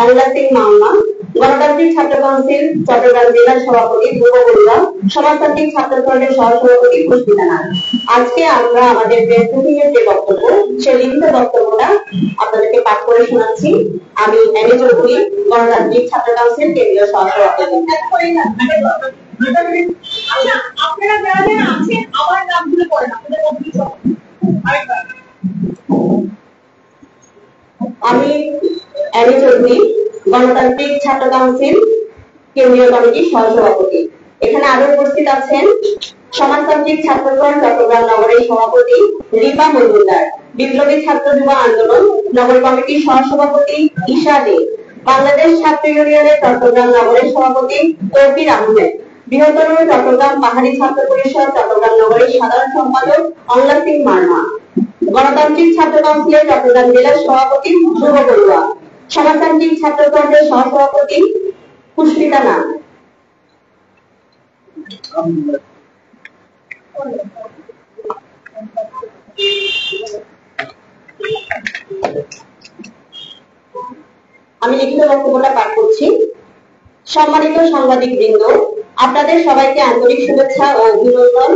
অমলা সিং মাওনা, গণতান্ত্রিক ছাত্র কাউন্সিল চট্টগ্রাম জেলার সভাপতি ধ্রুব বড়ুয়া, সমাজতান্ত্রিক ছাত্র ফ্রন্টের সহসভাপতি পুষ্পিতা নাথ। আজকে আমরা আমাদের যে বক্তব্য সেই লিখিত বক্তব্যটা আপনাদেরকে পাঠ করে শোনাচ্ছি। আমি এনি চৌধুরী, গণতান্ত্রিক ছাত্র কাউন্সিল কেন্দ্রীয় সহসভাপতি। আপনারা যারা যারা আছেন আমার নামগুলো পড়েন, আপনাদের আমি এনি চৌধুরী, গণতান্ত্রিক ছাত্র কাউন্সিল কেন্দ্রীয় কমিটির সহসভাপতি। এখানে আরো উপস্থিত আছেন সমাজতান্ত্রিক ছাত্রফ্রন্ট চট্টগ্রাম নগরের সভাপতি রিপা মজুমদার, বিপ্লবী ছাত্র যুব আন্দোলন নগর কমিটির সহসভাপতি ঈশা দে, বাংলাদেশ ছাত্র ইউনিয়নের চট্টগ্রাম নগরের সভাপতি তৌফিক আহমেদ, বৃহত্তর চট্টগ্রাম পাহাড়ি ছাত্র পরিষদ চট্টগ্রাম নগরের সাধারণ সম্পাদক অমলা সিং মার্মা, গণতান্ত্রিক ছাত্র কাউন্সিলের চট্টগ্রাম জেলার সভাপতি ধ্রুব বড়ুয়া, সমাজতান্ত্রিক ছাত্র ফ্রন্টের সহসভাপতি পুষ্পিতা নাথ। আমি লিখিত বক্তব্যটা পাঠ করছি। সম্মানিত সাংবাদিক বৃন্দ, আপনাদের সবাইকে আন্তরিক শুভেচ্ছা ও অভিনন্দন।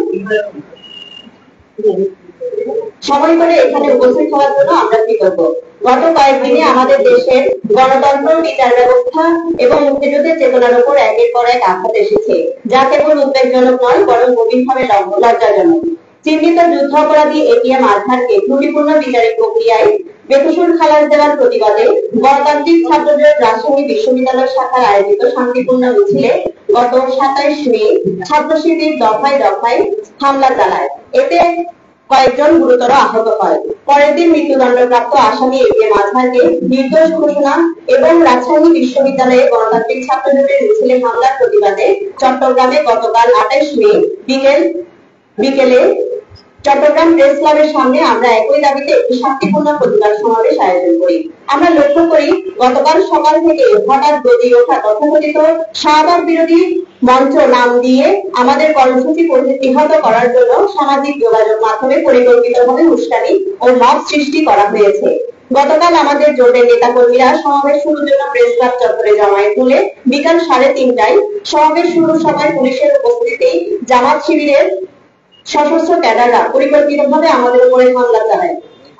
সময় করে এখানে উপস্থিত হওয়ার জন্য আমরা কৃতজ্ঞ। গত কয়েকদিনে আমাদের দেশের গণতন্ত্র, বিচার ব্যবস্থা এবং মুক্তিযুদ্ধের চেতনার উপর একের পর এক আঘাত এসেছে, যা কেবল উদ্বেগজনক নয় বরং গভীরভাবে লজ্জাজনক। চিহ্নিত যুদ্ধাপরাধী এটিএম আজহারকে ত্রুটিপূর্ণ বিচারিক প্রক্রিয়ায় বেকসুর খালাস দেওয়ার প্রতিবাদে গণতান্ত্রিক ছাত্রজোট রাজশাহী বিশ্ববিদ্যালয় শাখার আয়োজিত শান্তিপূর্ণ মিছিলে গত 27 মে ছাত্র শিবির দফায় দফায় হামলা চালায়। এতে কয়েকজন গুরুতর আহত হয়। পরের দিন মৃত্যুদণ্ডপ্রাপ্ত আসামি এটিএম আজহারকে নির্দোষ ঘোষণা এবং রাজশাহী বিশ্ববিদ্যালয়ে গণতান্ত্রিক ছাত্রজোটের মিছিলে হামলার প্রতিবাদে চট্টগ্রামে গতকাল 28 মে বিকেলে চট্টগ্রাম প্রেস ক্লাবের সামনে আমরা একই দাবিতে একটি শান্তিপূর্ণ প্রতিবাদ সমাবেশ আয়োজন করি। আমরা লক্ষ্য করি গতকাল সকাল থেকে হঠাৎ গদি ওঠা তথাকথিত শাহবাগ বিরোধী মঞ্চ নাম দিয়ে আমাদের কর্মসূচি প্রতিহত করার জন্য সামাজিক যোগাযোগ মাধ্যমে পরিকল্পিতভাবে উস্কানি ও মব সৃষ্টি করা হয়েছে। গতকাল আমাদের জোটের নেতাকর্মীরা সমাবেশ শুরুর জন্য প্রেস ক্লাব চত্বরে জমায়েত হলে বিকাল 3:30টায় সমাবেশ শুরুর সময় পুলিশের উপস্থিতিতেই জামাত শিবিরের সশস্ত্র ক্যাডাররা পরিকল্পিতভাবে আমাদের উপরে হামলা চালায়।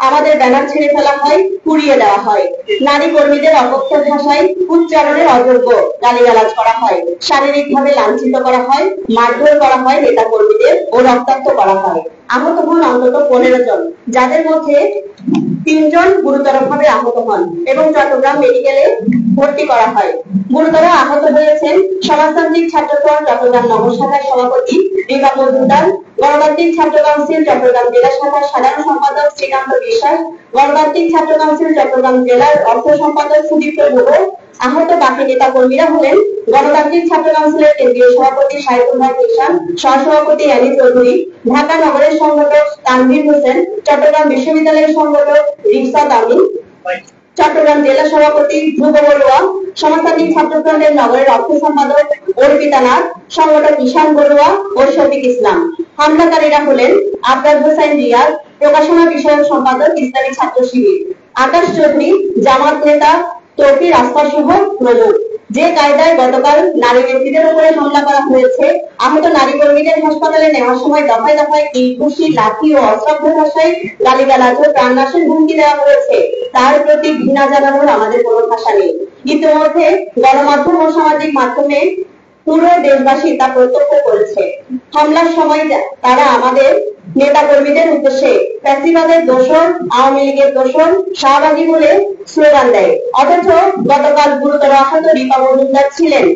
আমাদের ব্যানার ছেড়ে ফেলা হয়, পুড়িয়ে দেওয়া হয়, নারী কর্মীদের অকথ্য ভাষায় উচ্চারণের অযোগ্য গালিগালাজ করা হয়, শারীরিকভাবে লাঞ্ছিত করা হয়, মারধর করা হয় নেতা কর্মীদের ও রক্তাক্ত করা হয়। আহত হন অন্তত 15 জন, যাদের মধ্যে 3 জন গুরুতরভাবে আহত হন এবং চট্টগ্রাম মেডিকেলে ভর্তি করা হয়। গুরুতর আহত হয়েছেন সমাজতান্ত্রিক ছাত্র ফ্রন্ট চট্টগ্রাম নগর শাখার সভাপতি রিপা মজুমদার, গণতান্ত্রিক ছাত্র কাউন্সিল চট্টগ্রাম জেলা শাখার সাধারণ সম্পাদক শ্রীকান্ত বিশ্বাস, গণতান্ত্রিক ছাত্র কাউন্সিল চট্টগ্রাম জেলার অর্থ সম্পাদক সুদীপ্ত গুহ। আহত বাকি নেতা কর্মীরা হলেন গণতান্ত্রিক ছাত্র কাউন্সিলের কেন্দ্রীয় সভাপতি সাইফুল হক ঈশান, সহসভাপতি এনি চৌধুরী, ঢাকা নগরের সংগঠক তানভীর হোসেন, চট্টগ্রাম বিশ্ববিদ্যালয়ের সংগঠক রিফসাত আমিন, চট্টগ্রাম জেলা সভাপতি ধ্রুব বড়ুয়া, সমাজতান্ত্রিক ছাত্র ফ্রন্টের নগরের অর্থ সম্পাদক অর্পিতা নাথ, সংগঠক ঈশান বড়ুয়া ও শফিক ইসলাম। হামলাকারীরা হলেন আবরার হোসেন রিয়াদ, প্রকাশনা বিষয়ক সম্পাদক ইসলামী ছাত্র শিবির, আকাশ চৌধুরী, জামাত নেতা তৌফিক আস্তা সহ প্রমুখ। যে কায়দায় গতকাল নারী ব্যক্তিদের উপরে হামলা করা হয়েছে, আহত নারী কর্মীদের হাসপাতালে নেওয়ার সময় দফায় দফায় ঘুষি, লাঠি ও অশ্রাব্য ভাষায় গালিগালাজ ও প্রাণনাশের হুমকি দেওয়া হয়েছে, তার প্রতি ঘৃণা জানানোর আমাদের কোনো ভাষা নেই। ইতিমধ্যে গণমাধ্যম ও সামাজিক মাধ্যমে পুরো দেশবাসী তা প্রত্যক্ষ করেছে। হামলার সময় তারা আমাদের নেতা কর্মীদের উদ্দেশ্যে ফ্যাসিবাদের দোষর, আওয়ামী লীগের দোষর, শাহবাগী বলে স্লোগান দেয়। অথচ গতকাল গুরুতর আহত রিপা মজুমদার ছিলেন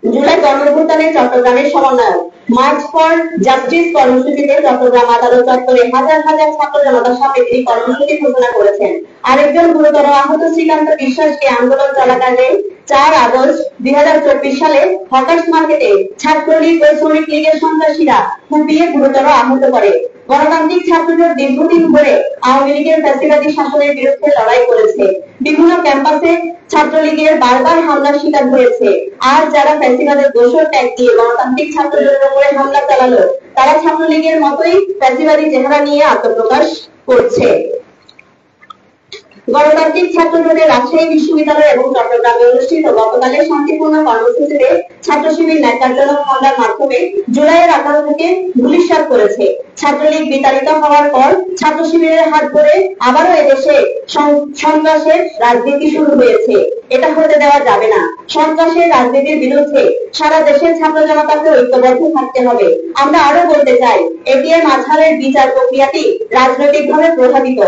জুলাই গণঅভ্যুত্থানে চট্টগ্রামের সমন্বয়ক। মার্চ ফর জাস্টিস কর্মসূচিতে চট্টগ্রাম আদালত চত্বরে হাজার হাজার ছাত্র জনতার সামনে তিনি কর্মসূচি ঘোষণা করেছেন। আরেকজন গুরুতর আহত শ্রীকান্ত বিশ্বাসকে আন্দোলন চলাকালে 4 আগস্ট 2024 সালে হকার্স মার্কেটে ছাত্রলীগ ও শ্রমিক লীগের সন্ত্রাসীরা কুপিয়ে গুরুতর আহত করে। গণতান্ত্রিক ছাত্রজোট দীর্ঘদিন ধরে আওয়ামী লীগের ফ্যাসিবাদী শাসনের বিরুদ্ধে লড়াই করেছে। বিভিন্ন ক্যাম্পাসে ছাত্রলীগের বারবার হামলার শিকার হয়েছে। আর যারা ফ্যাসিবাদের দোষর ট্যাগ দিয়ে গণতান্ত্রিক ছাত্রজোটের উপরে হামলা চালালো, তারা ছাত্রলীগের মতোই ফ্যাসিবাদী চেহারা নিয়ে আত্মপ্রকাশ করছে। গণতান্ত্রিক ছাত্র জোটের রাজশাহী বিশ্ববিদ্যালয় এবং চট্টগ্রামে অনুষ্ঠিত গতকালের শান্তিপূর্ণ কর্মসূচিতে ছাত্র শিবির ন্যাক্কারজনক হামলার মাধ্যমে জুলাইয়ের 18 থেকে ধূলিসাৎ করেছে। ছাত্রলীগ বিতাড়িত হওয়ার পর ছাত্র শিবিরের হাত ধরে আবারও এদেশে সন্ত্রাসের রাজনীতি শুরু হয়েছে। এটা হতে দেওয়া যাবে না। সন্ত্রাসের রাজনীতির বিরুদ্ধে সারা দেশের ছাত্র জনতাকে ঐক্যবদ্ধ থাকতে হবে। আমরা আরো বলতে চাই, এটিএম আজহারের বিচার প্রক্রিয়াটি রাজনৈতিকভাবে প্রভাবিত।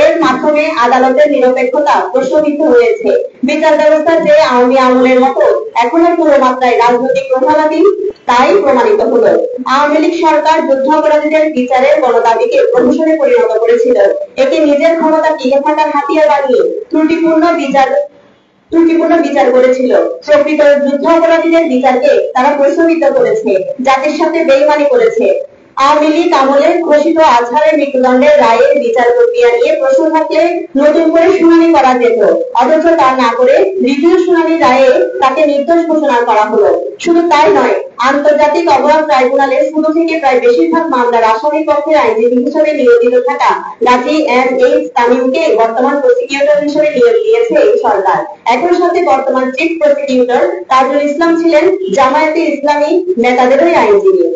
এর মাধ্যমে আদালতের নিরপেক্ষতা প্রশ্নবিদ্ধ হয়েছে। বিচার ব্যবস্থা যে আওয়ামী আমলের মতো এখনো পুরো মাত্রায় রাজনৈতিক প্রভাবাধীন তাই প্রমাণিত হলো। আওয়ামী লীগ সরকার যুদ্ধাপরাধীদের বিচারের গণদাবিকে প্রহসনে পরিণত করেছিল। এটি নিজের ক্ষমতা টিকে থাকার হাতিয়ার বানিয়ে ত্রুটিপূর্ণ বিচার করেছিল। প্রকৃত যুদ্ধাপরাধীদের বিচারকে তারা প্রশ্নবিদ্ধ করেছে, জাতির সাথে বেইমানি করেছে। আওয়ামী লীগ আমলে ঘোষিত আজহারের মৃত্যুদণ্ডের রায়ের বিচার প্রক্রিয়া নিয়ে প্রশ্ন থাকলে নতুন করে শুনানি করা যেত, অথচ তা না করে দ্বিতীয় শুনানি রায়ে তাকে নির্দোষ ঘোষণা করা হলো। শুধু তাই নয়, আন্তর্জাতিক অপরাধ ট্রাইব্যুনালে শুরু থেকে প্রায় বেশিরভাগ মামলার আসামি পক্ষের আইনজীবী হিসেবে নিয়োজিত থাকা গাজী এম.এইচ. তামিমকে বর্তমান প্রসিকিউটর হিসেবে নিয়োগ দিয়েছে এই সরকার। একই সাথে বর্তমান চিফ প্রসিকিউটর তাজুল ইসলাম ছিলেন জামায়াতে ইসলামী নেতাদেরই আইনজীবী।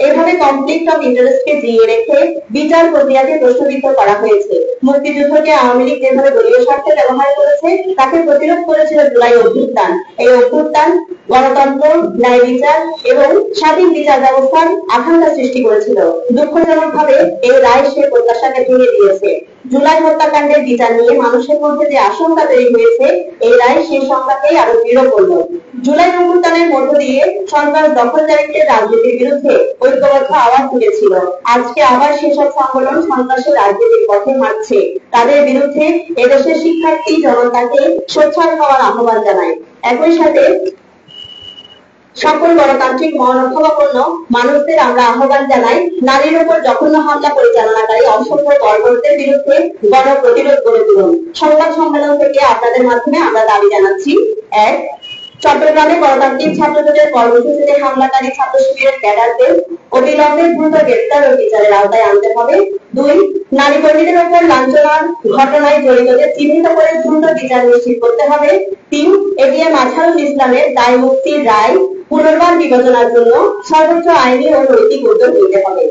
এভাবে কনফ্লিক্ট অফ ইন্টারেস্টকে জিইয়ে রেখে বিচার প্রক্রিয়াকে প্রশ্নবিদ্ধ করা হয়েছে। মুক্তিযুদ্ধকে আওয়ামী লীগ যেভাবে দলীয় স্বার্থে ব্যবহার করেছে তাকে প্রতিরোধ করেছিল জুলাই অভ্যুত্থান। এই অভ্যুত্থান গণতন্ত্র, ন্যায় বিচার এবং স্বাধীন বিচার ব্যবস্থার আকাঙ্ক্ষা সৃষ্টি করেছিল। দুঃখজনকভাবে এই রায় সে প্রত্যাশাকে ভেঙে দিয়েছে। জুলাই হত্যাকাণ্ডের বিচার নিয়ে মানুষের মধ্যে যে আশঙ্কা তৈরি হয়েছে, এই রায় সেই সংখ্যাকেই আরো দৃঢ় করল। জুলাই অভ্যুত্থানের মধ্য দিয়ে সন্ত্রাস দখলদারিত্বের রাজনীতির বিরুদ্ধে ঐক্যবদ্ধ আওয়াজ তুলেছিল। আজকে আবার সেসব সংগঠন সন্ত্রাসের রাজনীতির পথে হাঁটছে। তাদের বিরুদ্ধে এদেশের শিক্ষার্থী জনতাকে সোচ্চার হওয়ার আহ্বান জানায়। একই সাথে সকল গণতান্ত্রিক মনোভাবাপন্ন মানুষদের আমরা আহ্বান জানাই, নারীর উপর জঘন্য হামলা পরিচালনাকারী অসভ্য বর্বরদের বিরুদ্ধে গণপ্রতিরোধ গড়ে তুলুন। সংবাদ সম্মেলন থেকে আপনাদের মাধ্যমে আমরা দাবি জানাচ্ছি: ১. চট্টগ্রামে গণতান্ত্রিক ছাত্র জোটের কর্মসূচিতে হামলাকারী ছাত্র শিবিরের ক্যাডারদের অবিলম্বে দ্রুত গ্রেপ্তার ও বিচারের আওতায় আনতে হবে। ২. নারী কর্মীদের উপর লাঞ্ছনার ঘটনায় জড়িতদের চিহ্নিত করে দ্রুত বিচার নিশ্চিত করতে হবে। ৩. এটিএম আজহারুল ইসলামের দায় মুক্তির রায় পুনর্বার বিবেচনার জন্য সর্বোচ্চ আইনি ও নৈতিক উদ্যোগ নিতে হবে।